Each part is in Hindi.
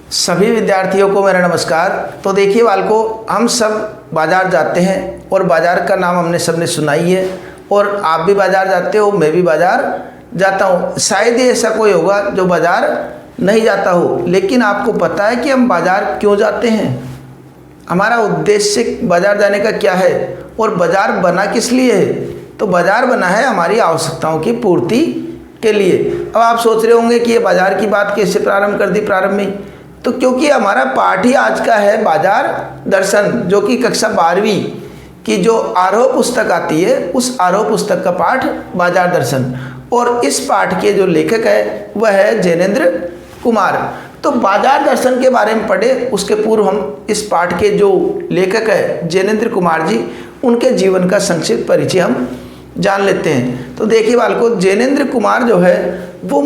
सभी विद्यार्थियों को मेरा नमस्कार। तो देखिए बालकों, हम सब बाज़ार जाते हैं और बाज़ार का नाम हमने सबने सुना ही है, और आप भी बाज़ार जाते हो, मैं भी बाज़ार जाता हूँ। शायद ही ऐसा कोई होगा जो बाज़ार नहीं जाता हो। लेकिन आपको पता है कि हम बाज़ार क्यों जाते हैं? हमारा उद्देश्य बाज़ार जाने का क्या है और बाज़ार बना किस लिए है? तो बाज़ार बना है हमारी आवश्यकताओं की पूर्ति के लिए। अब आप सोच रहे होंगे कि ये बाज़ार की बात कैसे प्रारंभ कर दी प्रारंभ में? तो क्योंकि हमारा पाठ ही आज का है बाजार दर्शन, जो कि कक्षा 12वीं की जो आरोह पुस्तक आती है उस आरोह पुस्तक का पाठ बाजार दर्शन, और इस पाठ के जो लेखक है वह है जैनेन्द्र कुमार। तो बाजार दर्शन के बारे में पढ़े उसके पूर्व हम इस पाठ के जो लेखक है जैनेन्द्र कुमार जी, उनके जीवन का संक्षिप्त परिचय हम जान लेते हैं। तो देखिए बालकों, जैनेन्द्र कुमार जो है वो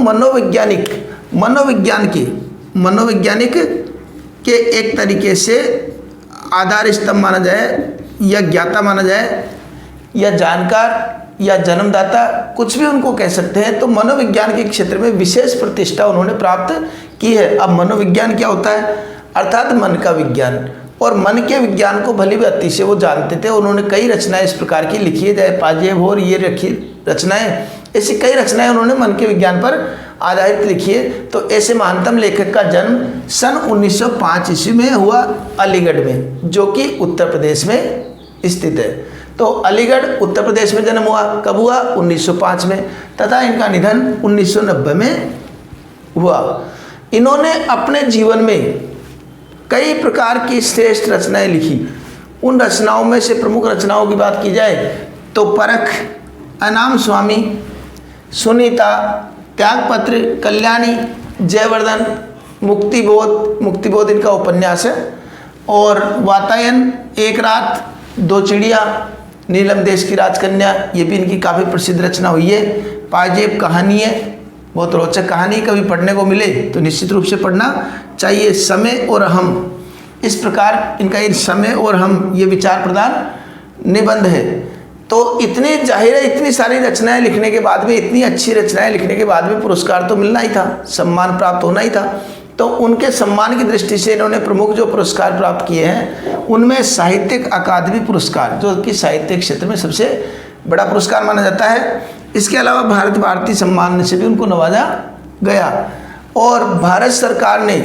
मनोवैज्ञानिक के एक तरीके से आधार स्तंभ माना जाए, या ज्ञाता माना जाए, या जानकार, या जन्मदाता, कुछ भी उनको कह सकते हैं। तो मनोविज्ञान के क्षेत्र में विशेष प्रतिष्ठा उन्होंने प्राप्त की है। अब मनोविज्ञान क्या होता है? अर्थात मन का विज्ञान, और मन के विज्ञान को भली भांति से वो जानते थे। उन्होंने कई रचनाएं इस प्रकार की लिखी है, जय पाजे भोर, ये रखी रचनाएं, ऐसी कई रचनाएं उन्होंने मन के विज्ञान पर आधारित लिखी है। तो ऐसे महानतम लेखक का जन्म सन 1905 ईस्वी में हुआ अलीगढ़ में, जो कि उत्तर प्रदेश में स्थित है। तो अलीगढ़ उत्तर प्रदेश में जन्म हुआ। कब हुआ? 1905 में, तथा इनका निधन 1990 में हुआ। इन्होंने अपने जीवन में कई प्रकार की श्रेष्ठ रचनाएं लिखी। उन रचनाओं में से प्रमुख रचनाओं की बात की जाए तो परख, अनाम स्वामी, सुनीता, त्यागपत्र, कल्याणी, जयवर्धन, मुक्तिबोध इनका उपन्यास है, और वातायन, एक रात, दो चिड़िया, नीलम देश की राजकन्या, ये भी इनकी काफ़ी प्रसिद्ध रचना हुई है। पाजेब कहानी है, बहुत रोचक कहानी, कभी पढ़ने को मिले तो निश्चित रूप से पढ़ना चाहिए। समय और हम, इस प्रकार इनका ये समय और हम ये विचार प्रदान निबंध है। तो इतनी जाहिर है, इतनी सारी रचनाएं लिखने के बाद में, इतनी अच्छी रचनाएं लिखने के बाद में पुरस्कार तो मिलना ही था, सम्मान प्राप्त होना ही था। तो उनके सम्मान की दृष्टि से इन्होंने प्रमुख जो पुरस्कार प्राप्त किए हैं उनमें साहित्यिक अकादमी पुरस्कार, जो कि साहित्य क्षेत्र में सबसे बड़ा पुरस्कार माना जाता है। इसके अलावा भारतीय सम्मान से भी उनको नवाजा गया, और भारत सरकार ने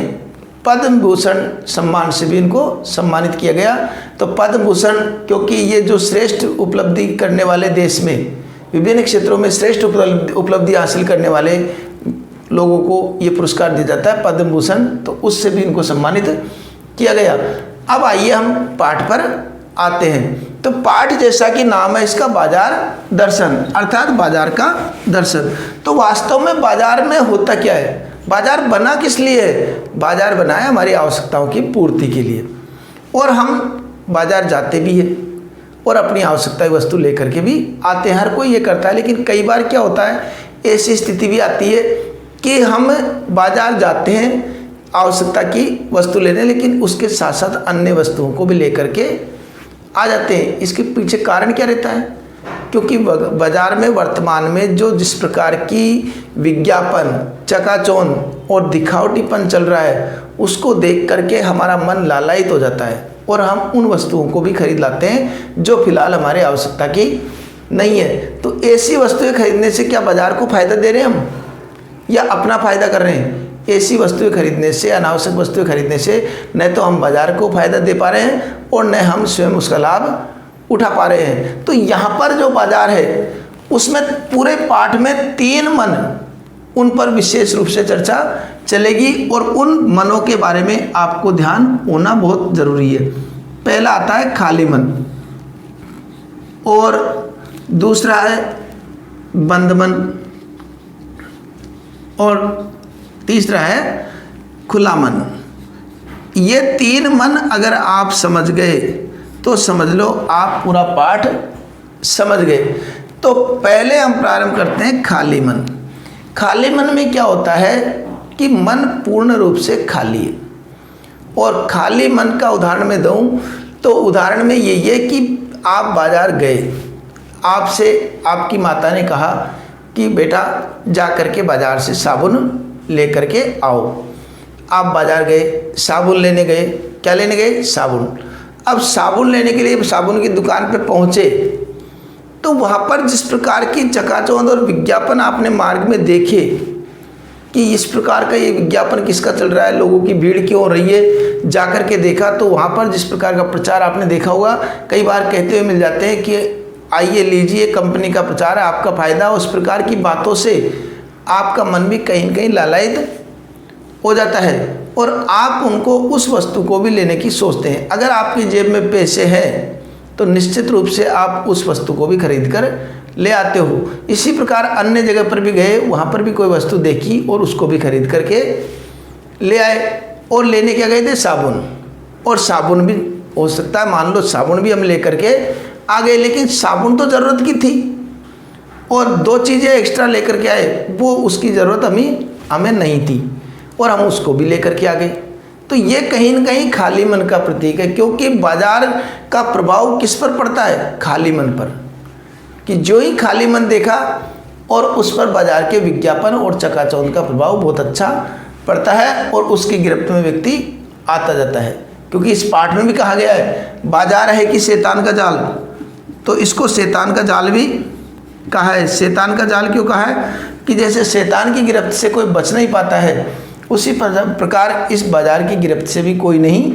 पद्म भूषण सम्मान से भी इनको सम्मानित किया गया। तो पद्म भूषण, क्योंकि ये जो श्रेष्ठ उपलब्धि करने वाले, देश में विभिन्न क्षेत्रों में श्रेष्ठ उपलब्धि हासिल करने वाले लोगों को ये पुरस्कार दिया जाता है पद्म भूषण, तो उससे भी इनको सम्मानित किया गया। अब आइए हम पाठ पर आते हैं। तो पाठ जैसा कि नाम है इसका, बाजार दर्शन, अर्थात बाजार का दर्शन। तो वास्तव में बाजार में होता क्या है? बाजार बना किस लिए है? बाजार बना है हमारी आवश्यकताओं की पूर्ति के लिए, और हम बाजार जाते भी हैं और अपनी आवश्यकता की वस्तु लेकर के भी आते हैं। हर कोई ये करता है, लेकिन कई बार क्या होता है, ऐसी स्थिति भी आती है कि हम बाजार जाते हैं आवश्यकता की वस्तु लेने, लेकिन उसके साथ साथ अन्य वस्तुओं को भी लेकर के आ जाते हैं। इसके पीछे कारण क्या रहता है? क्योंकि बाजार में वर्तमान में जो जिस प्रकार की विज्ञापन, चकाचौंध और दिखावटीपन चल रहा है, उसको देख करके हमारा मन लालायित हो जाता है, और हम उन वस्तुओं को भी खरीद लाते हैं जो फिलहाल हमारे आवश्यकता की नहीं है। तो ऐसी वस्तुएं खरीदने से क्या बाजार को फायदा दे रहे हैं हम, या अपना फायदा कर रहे हैं? ऐसी वस्तुएं खरीदने से, अनावश्यक वस्तुएं खरीदने से न तो हम बाजार को फायदा दे पा रहे हैं, और न हम स्वयं उसका लाभ उठा पा रहे हैं। तो यहाँ पर जो बाजार है उसमें पूरे पाठ में 3 मन, उन पर विशेष रूप से चर्चा चलेगी, और उन मनों के बारे में आपको ध्यान होना बहुत जरूरी है। पहला आता है खाली मन, और दूसरा है बंद मन, और तीसरा है खुला मन। ये 3 मन अगर आप समझ गए तो समझ लो आप पूरा पाठ समझ गए। तो पहले हम प्रारंभ करते हैं खाली मन। खाली मन में क्या होता है कि मन पूर्ण रूप से खाली है, और खाली मन का उदाहरण मैं दूं तो उदाहरण में ये है कि आप बाजार गए, आपसे आपकी माता ने कहा कि बेटा जा कर के बाजार से साबुन ले करके आओ। आप बाजार गए, साबुन लेने गए, क्या लेने गए? साबुन। अब साबुन लेने के लिए साबुन की दुकान पे पहुँचे तो वहाँ पर जिस प्रकार की चकाचौंध और विज्ञापन आपने मार्ग में देखे कि इस प्रकार का ये विज्ञापन किसका चल रहा है, लोगों की भीड़ क्यों हो रही है, जाकर के देखा तो वहाँ पर जिस प्रकार का प्रचार आपने देखा होगा, कई बार कहते हुए मिल जाते हैं कि आइए लीजिए, कंपनी का प्रचार है, आपका फ़ायदा। उस प्रकार की बातों से आपका मन भी कहीं न कहीं लालायित हो जाता है और आप उनको उस वस्तु को भी लेने की सोचते हैं। अगर आपकी जेब में पैसे हैं तो निश्चित रूप से आप उस वस्तु को भी खरीद कर ले आते हो। इसी प्रकार अन्य जगह पर भी गए, वहाँ पर भी कोई वस्तु देखी और उसको भी खरीद करके ले आए। और लेने क्या गए थे? साबुन। और साबुन भी हो सकता है, मान लो साबुन भी हम ले करके आ गए, लेकिन साबुन तो ज़रूरत की थी और 2 चीज़ें एक्स्ट्रा लेकर के आए, वो उसकी ज़रूरत हमें नहीं थी और हम उसको भी लेकर के आ गए। तो ये कहीं न कहीं खाली मन का प्रतीक है, क्योंकि बाजार का प्रभाव किस पर पड़ता है? खाली मन पर। कि जो ही खाली मन देखा और उस पर बाजार के विज्ञापन और चकाचौंध का प्रभाव बहुत अच्छा पड़ता है और उसकी गिरफ्त में व्यक्ति आता जाता है। क्योंकि इस पाठ में भी कहा गया है बाजार है कि शैतान का जाल, तो इसको शैतान का जाल भी कहा है। शैतान का जाल क्यों कहा है? कि जैसे शैतान की गिरफ्त से कोई बच नहीं पाता है, उसी प्रकार इस बाजार की गिरफ्त से भी कोई नहीं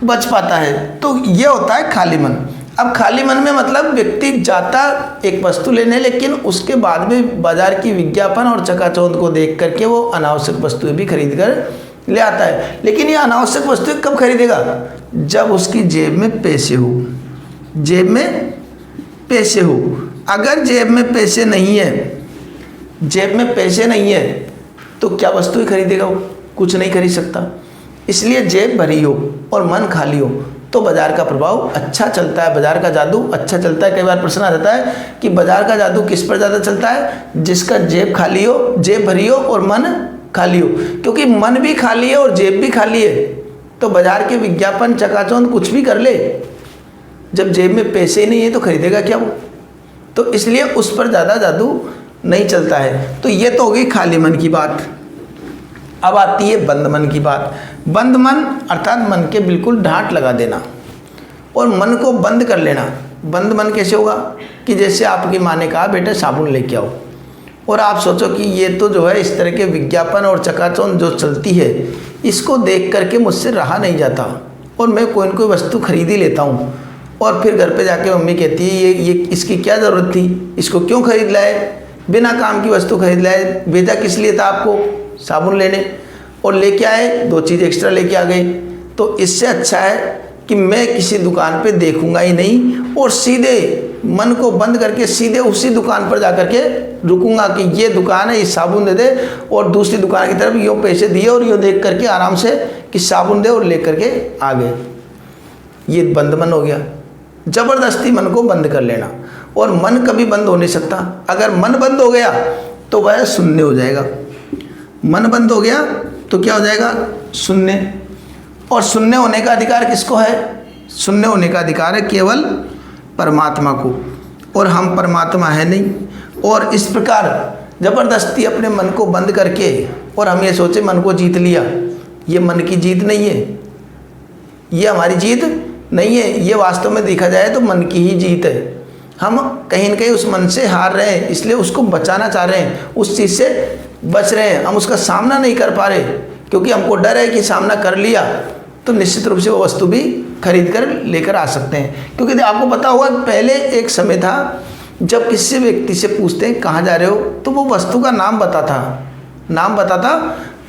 बच पाता है। तो ये होता है खाली मन। अब खाली मन में मतलब व्यक्ति जाता एक वस्तु लेने, लेकिन उसके बाद में बाजार की विज्ञापन और चकाचौंध को देख करके वो अनावश्यक वस्तुएं भी खरीद कर ले आता है। लेकिन ये अनावश्यक वस्तुएं कब खरीदेगा? जब उसकी जेब में पैसे हो। जेब में पैसे हो। अगर जेब में पैसे नहीं है, जेब में पैसे नहीं है तो क्या वस्तुएं खरीदेगा? वो कुछ नहीं खरीद सकता। इसलिए जेब भरी हो और मन खाली हो तो बाजार का प्रभाव अच्छा चलता है, बाजार का जादू अच्छा चलता है। कई बार प्रश्न आ जाता है कि बाजार का जादू किस पर ज़्यादा चलता है? जिसका जेब खाली हो, जेब भरी हो और मन खाली हो। क्योंकि मन भी खाली है और जेब भी खाली है तो बाजार के विज्ञापन चकाचौंध कुछ भी कर ले, जब जेब में पैसे ही नहीं है तो खरीदेगा क्या वो? तो इसलिए उस पर ज़्यादा जादू नहीं चलता है। तो ये तो हो गई खाली मन की बात। अब आती है बंद मन की बात। बंद मन अर्थात मन के बिल्कुल ढांठ लगा देना और मन को बंद कर लेना। बंद मन कैसे होगा? कि जैसे आपकी माँ ने कहा बेटा साबुन लेके आओ, और आप सोचो कि ये तो जो है इस तरह के विज्ञापन और चकाचौंध जो चलती है इसको देख करके मुझसे रहा नहीं जाता और मैं कोई न कोई वस्तु खरीद ही लेता हूँ। और फिर घर पे जाके मम्मी कहती है ये इसकी क्या ज़रूरत थी, इसको क्यों खरीद लाए, बिना काम की वस्तु खरीद लाए, भेजा किस लिए था आपको? साबुन लेने। और लेके आए 2 चीज़ एक्स्ट्रा लेके आ गए। तो इससे अच्छा है कि मैं किसी दुकान पे देखूंगा ही नहीं और सीधे मन को बंद करके सीधे उसी दुकान पर जाकर के रुकूंगा कि ये दुकान है, ये साबुन दे दे, और दूसरी दुकान की तरफ यूँ पैसे दिए और यूँ देख करके आराम से कि साबुन दे और ले करके आ गए। ये बंद मन हो गया। ज़बरदस्ती मन को बंद कर लेना, और मन कभी बंद हो नहीं सकता। अगर मन बंद हो गया तो वह शून्य हो जाएगा। मन बंद हो गया तो क्या हो जाएगा? शून्य। और शून्य होने का अधिकार किसको है? शून्य होने का अधिकार है केवल परमात्मा को, और हम परमात्मा है नहीं। और इस प्रकार ज़बरदस्ती अपने मन को बंद करके और हम ये सोचे मन को जीत लिया, ये मन की जीत नहीं है, ये हमारी जीत नहीं है। ये वास्तव में देखा जाए तो मन की ही जीत है। हम कहीं न कहीं उस मन से हार रहे हैं, इसलिए उसको बचाना चाह रहे हैं, उस चीज़ से बच रहे हैं। हम उसका सामना नहीं कर पा रहे क्योंकि हमको डर है कि सामना कर लिया तो निश्चित रूप से वो वस्तु भी खरीद कर लेकर आ सकते हैं। क्योंकि आपको पता होगा पहले एक समय था जब किसी व्यक्ति से पूछते हैं कहाँ जा रहे हो, तो वो वस्तु का नाम बताता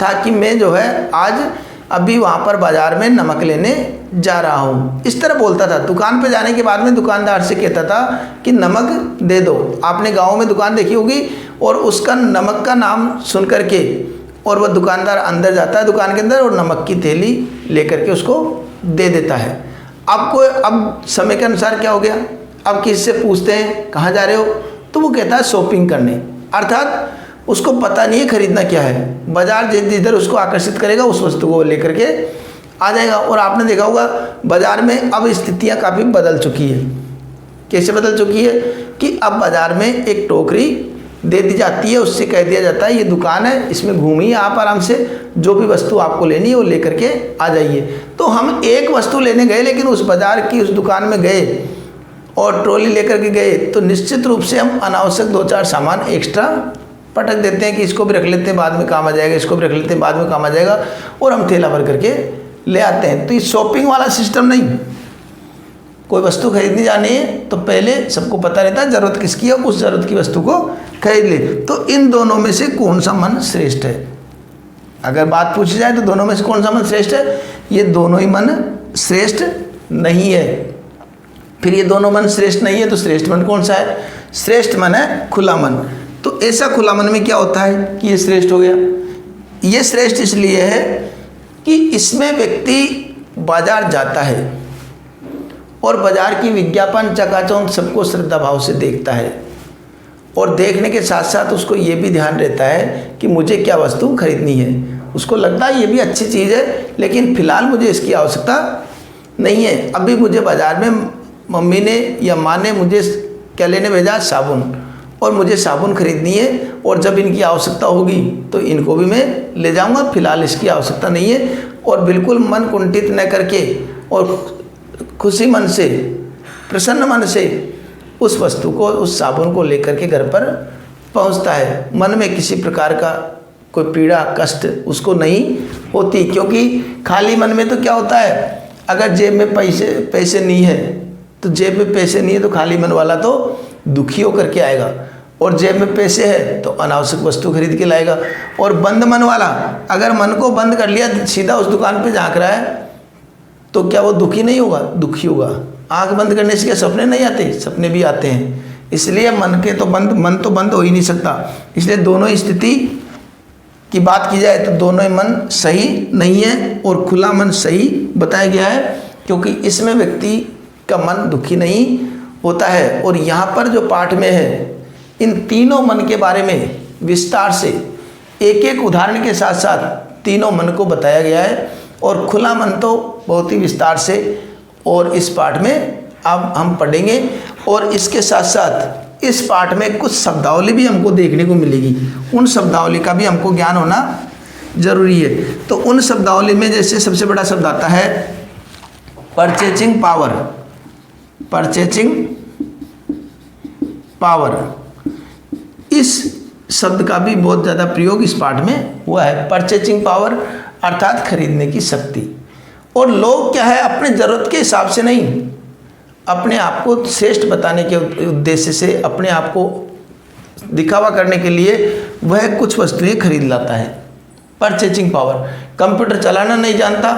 था कि मैं जो है आज अभी वहाँ पर बाज़ार में नमक लेने जा रहा हूँ, इस तरह बोलता था। दुकान पे जाने के बाद में दुकानदार से कहता था कि नमक दे दो। आपने गाँव में दुकान देखी होगी, और उसका नमक का नाम सुन करके और वह दुकानदार अंदर जाता है दुकान के अंदर और नमक की थैली लेकर के उसको दे देता है। अब समय के अनुसार क्या हो गया, अब किससे पूछते हैं कहाँ जा रहे हो, तो वो कहता है शॉपिंग करने। अर्थात उसको पता नहीं है खरीदना क्या है, बाजार जिधर उसको आकर्षित करेगा उस वस्तु को लेकर के आ जाएगा। और आपने देखा होगा बाजार में अब स्थितियाँ काफ़ी बदल चुकी है। कैसे बदल चुकी है कि अब बाजार में एक टोकरी दे दी जाती है, उससे कह दिया जाता है ये दुकान है, इसमें घूमिए आप आराम से, जो भी वस्तु आपको लेनी है वो लेकर के आ जाइए। तो हम एक वस्तु लेने गए, लेकिन उस बाज़ार की उस दुकान में गए और ट्रॉली लेकर के गए, तो निश्चित रूप से हम अनावश्यक 2-4 सामान एक्स्ट्रा पटक देते हैं कि इसको भी रख लेते हैं, बाद में काम आ जाएगा, इसको भी रख लेते हैं, बाद में काम आ जाएगा, और हम थैला भर करके ले आते हैं। तो ये शॉपिंग वाला सिस्टम नहीं। कोई वस्तु खरीदनी जानी है तो पहले सबको पता रहता है ज़रूरत किसकी है, उस ज़रूरत की वस्तु को खरीद ले। तो इन दोनों में से कौन सा मन श्रेष्ठ है? अगर बात पूछी जाए तो दोनों में से कौन सा मन श्रेष्ठ है? ये दोनों ही मन श्रेष्ठ नहीं है। फिर ये दोनों मन श्रेष्ठ नहीं है तो श्रेष्ठ मन कौन सा है? श्रेष्ठ मन है खुला मन। तो ऐसा खुला मन में क्या होता है कि ये श्रेष्ठ हो गया? ये श्रेष्ठ इसलिए है कि इसमें व्यक्ति बाजार जाता है और बाजार की विज्ञापन चकाचौंध सबको श्रद्धा भाव से देखता है, और देखने के साथ साथ उसको ये भी ध्यान रहता है कि मुझे क्या वस्तु खरीदनी है। उसको लगता है ये भी अच्छी चीज़ है, लेकिन फ़िलहाल मुझे इसकी आवश्यकता नहीं है। अभी मुझे बाज़ार में मम्मी ने या माँ ने मुझे क्या लेने भेजा? साबुन, और मुझे साबुन खरीदनी है, और जब इनकी आवश्यकता होगी तो इनको भी मैं ले जाऊंगा, फिलहाल इसकी आवश्यकता नहीं है। और बिल्कुल मन कुंठित न करके और खुशी मन से, प्रसन्न मन से उस वस्तु को, उस साबुन को लेकर के घर पर पहुंचता है। मन में किसी प्रकार का कोई पीड़ा कष्ट उसको नहीं होती, क्योंकि खाली मन में तो क्या होता है, अगर जेब में पैसे नहीं है तो जेब में पैसे नहीं है तो खाली मन वाला तो दुखी होकर के आएगा, और जेब में पैसे है तो अनावश्यक वस्तु खरीद के लाएगा। और बंद मन वाला अगर मन को बंद कर लिया, सीधा उस दुकान पे झांक रहा है, तो क्या वो दुखी नहीं होगा? दुखी होगा। आंख बंद करने से क्या सपने नहीं आते? सपने भी आते हैं। इसलिए मन तो बंद हो ही नहीं सकता। इसलिए दोनों ही स्थिति की बात की जाए तो दोनों ही मन सही नहीं है, और खुला मन सही बताया गया है, क्योंकि इसमें व्यक्ति का मन दुखी नहीं होता है। और यहाँ पर जो पाठ में है, इन तीनों मन के बारे में विस्तार से एक एक उदाहरण के साथ साथ तीनों मन को बताया गया है। और खुला मन तो बहुत ही विस्तार से और इस पाठ में अब हम पढ़ेंगे। और इसके साथ साथ इस पाठ में कुछ शब्दावली भी हमको देखने को मिलेगी, उन शब्दावली का भी हमको ज्ञान होना जरूरी है। तो उन शब्दावली में जैसे सबसे बड़ा शब्द आता है परचेजिंग पावर। परचेजिंग पावर, इस शब्द का भी बहुत ज़्यादा प्रयोग इस पाठ में हुआ है। परचेजिंग पावर अर्थात खरीदने की शक्ति। और लोग क्या है, अपने ज़रूरत के हिसाब से नहीं, अपने आप को श्रेष्ठ बताने के उद्देश्य से, अपने आप को दिखावा करने के लिए वह कुछ वस्तुएं खरीद लाता है। Purchasing power. कंप्यूटर चलाना नहीं जानता,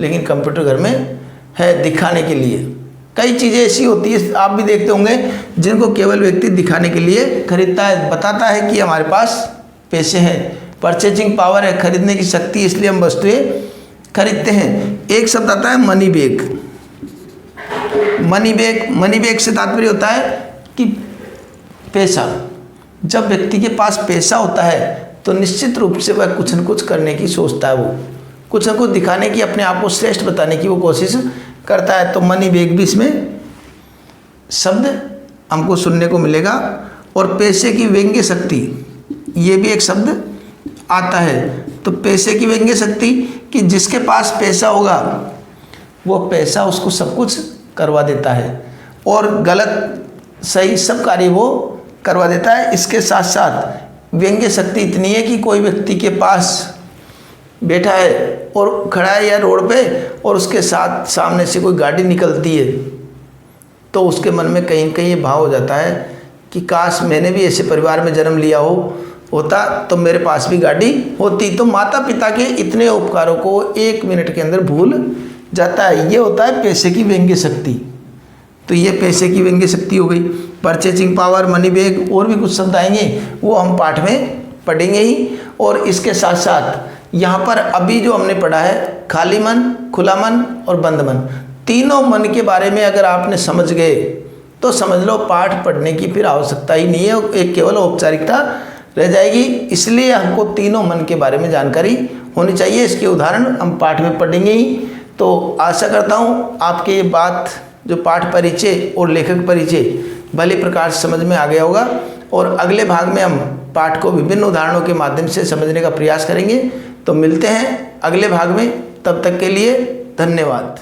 लेकिन कंप्यूटर घर में है दिखाने के लिए। कई चीज़ें ऐसी होती है, आप भी देखते होंगे, जिनको केवल व्यक्ति दिखाने के लिए खरीदता है, बताता है कि हमारे पास पैसे हैं। परचेजिंग पावर है, खरीदने की शक्ति, इसलिए हम वस्तुएं खरीदते हैं। एक शब्द आता है money bag. Money bag, money bag से तात्पर्य होता है कि पैसा। जब व्यक्ति के पास पैसा होता है तो निश्चित रूप से वह कुछ न कुछ करने की सोचता है, वो कुछ न कुछ दिखाने की, अपने आप को श्रेष्ठ बताने की वो कोशिश करता है। तो मनी बैग भी इसमें शब्द हमको सुनने को मिलेगा। और पैसे की व्यंग्य शक्ति, ये भी एक शब्द आता है। तो पैसे की व्यंग्य शक्ति कि जिसके पास पैसा होगा वो पैसा उसको सब कुछ करवा देता है, और गलत सही सब कार्य वो करवा देता है। इसके साथ साथ व्यंग्य शक्ति इतनी है कि कोई व्यक्ति के पास बैठा है और खड़ा है या रोड पे, और उसके साथ सामने से कोई गाड़ी निकलती है, तो उसके मन में कहीं कहीं ये भाव हो जाता है कि काश मैंने भी ऐसे परिवार में जन्म लिया होता तो मेरे पास भी गाड़ी होती। तो माता पिता के इतने उपकारों को 1 मिनट के अंदर भूल जाता है। ये होता है पैसे की व्यंग्य शक्ति। तो ये पैसे की व्यंग्य शक्ति हो गई। परचेजिंग पावर, मनी बैग, और भी कुछ शब्द आएंगे वो हम पाठ में पढ़ेंगे ही। और इसके साथ साथ यहाँ पर अभी जो हमने पढ़ा है, खाली मन, खुला मन और बंद मन, तीनों मन के बारे में अगर आपने समझ गए तो समझ लो पाठ पढ़ने की फिर आवश्यकता ही नहीं है, एक केवल औपचारिकता रह जाएगी। इसलिए हमको तीनों मन के बारे में जानकारी होनी चाहिए। इसके उदाहरण हम पाठ में पढ़ेंगे ही। तो आशा करता हूँ आपके ये बात, जो पाठ परिचय और लेखक परिचय, भली प्रकार से समझ में आ गया होगा। और अगले भाग में हम पाठ को विभिन्न उदाहरणों के माध्यम से समझने का प्रयास करेंगे। तो मिलते हैं अगले भाग में, तब तक के लिए धन्यवाद।